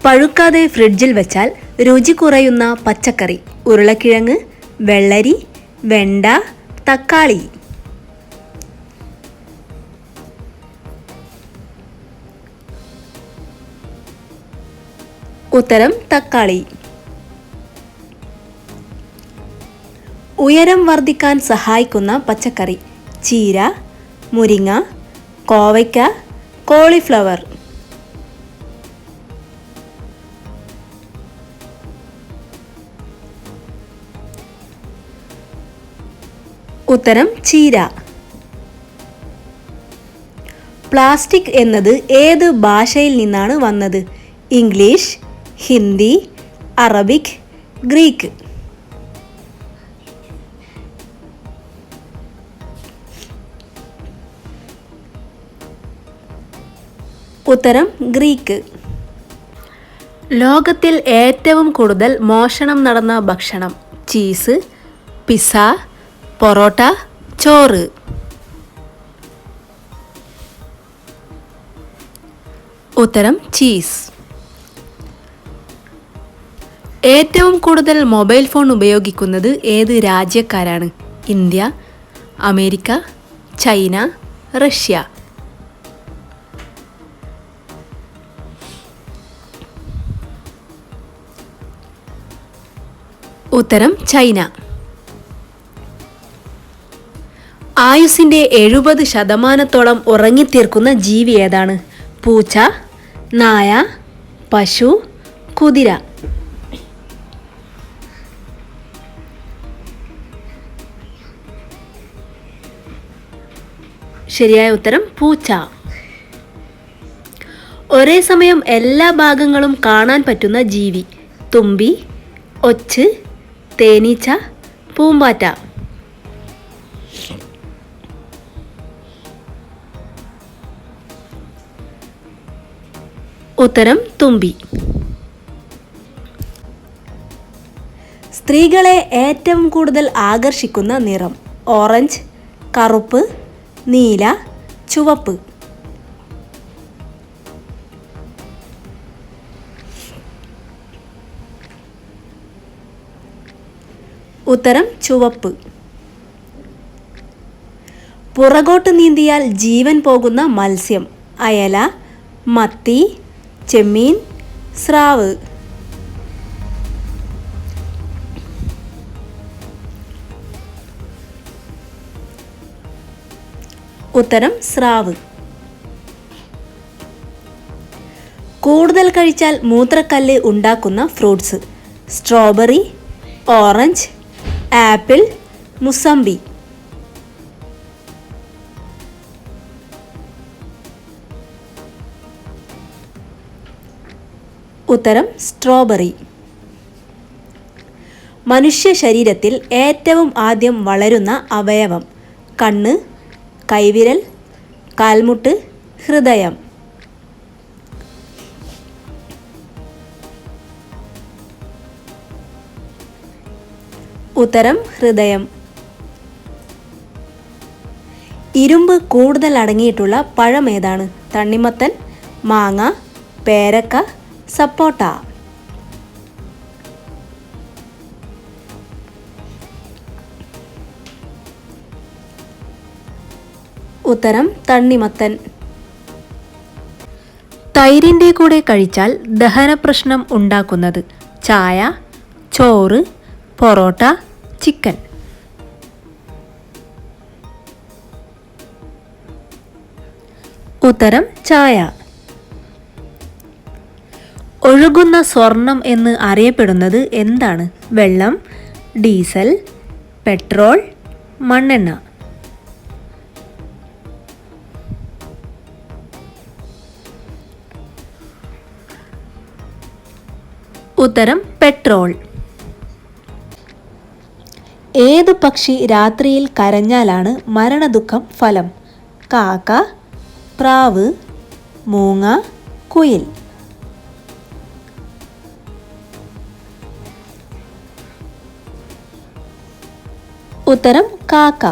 പഴുക്കാതെ ഫ്രിഡ്ജിൽ വെച്ചാൽ രുചി കുറയുന്ന പച്ചക്കറി: ഉരുളക്കിഴങ്ങ്, വെള്ളരി, വെണ്ട, തക്കാളി. ഉത്തരം തക്കാളി. ഉയരം വർദ്ധിക്കാൻ സഹായിക്കുന്ന പച്ചക്കറി: ചീര, മുരിങ്ങ, കോവയ്ക്ക, കോളിഫ്ലവർ. ഉത്തരം ചീര. പ്ലാസ്റ്റിക് എന്നത് ഏത് ഭാഷയിൽ നിന്നാണ് വന്നത്? English, Hindi, Arabic, Greek. ഉത്തരം ഗ്രീക്ക്. ലോകത്തിൽ ഏറ്റവും കൂടുതൽ മോഷണം നടന്ന ഭക്ഷണം: ചീസ്, പിസ്സ, പൊറോട്ട, ചോറ്. ഉത്തരം ചീസ്. ഏറ്റവും കൂടുതൽ മൊബൈൽ ഫോൺ ഉപയോഗിക്കുന്നത് ഏത് രാജ്യക്കാരാണ്? India, America, China, Russia. ഉത്തരം ചൈന. ആയുസ്സിന്റെ 70% ഉറങ്ങിത്തീർക്കുന്ന ജീവി ഏതാണ്? പൂച്ച, നായ, പശു, കുതിര. ശരിയായ ഉത്തരം പൂച്ച. ഒരേ സമയം എല്ലാ ഭാഗങ്ങളും കാണാൻ പറ്റുന്ന ജീവി: തുമ്പി, ഒച്ച്, തേനീച്ച, പൂമ്പാറ്റ. ഉത്തരം തുമ്പി. സ്ത്രീകളെ ഏറ്റവും കൂടുതൽ ആകർഷിക്കുന്ന നിറം: ഓറഞ്ച്, കറുപ്പ്, നീല, ചുവപ്പ്. ഉത്തരം ചുവപ്പ്. പുറകോട്ട് നീന്തിയാൽ ജീവൻ പോകുന്ന മത്സ്യം: അയല, മത്തി, ചെമ്മീൻ, സ്രാവ്. ഉത്തരം സ്രാവ്. കൂടുതൽ കഴിച്ചാൽ മൂത്രക്കല്ല് ഉണ്ടാക്കുന്ന fruits: strawberry, orange, apple, mosambi. ഉത്തരം സ്ട്രോബെറി. മനുഷ്യ ശരീരത്തിൽ ഏറ്റവും ആദ്യം വളരുന്ന അവയവം: കണ്ണ്, കൈവിരൽ, കാൽമുട്ട്, ഹൃദയം. ഉത്തരം ഹൃദയം. ഇരുമ്പ് കൂടുതൽ അടങ്ങിയിട്ടുള്ള പഴം ഏതാണ്? തണ്ണിമത്തൻ, മാങ്ങ, പേരക്ക, സപ്പോട്ട. ഉത്തരം തണ്ണിമത്തൻ. തൈരിൻ്റെ കൂടെ കഴിച്ചാൽ ദഹന പ്രശ്നം ഉണ്ടാക്കുന്നത്: ചായ, ചോറ്, പൊറോട്ട, ചിക്കൻ. ഉത്തരം ചായ. ഒഴുകുന്ന സ്വർണം എന്ന് അറിയപ്പെടുന്നത് എന്താണ്? വെള്ളം, ഡീസൽ, പെട്രോൾ, മണ്ണെണ്ണ. ഉത്തരം പെട്രോൾ. ഏത് പക്ഷി രാത്രിയിൽ കരഞ്ഞാലാണ് മരണദുഃഖം ഫലം? കാക്ക, പ്രാവ്, മൂങ്ങ, കുയിൽ. ഉത്തരം കാക്ക.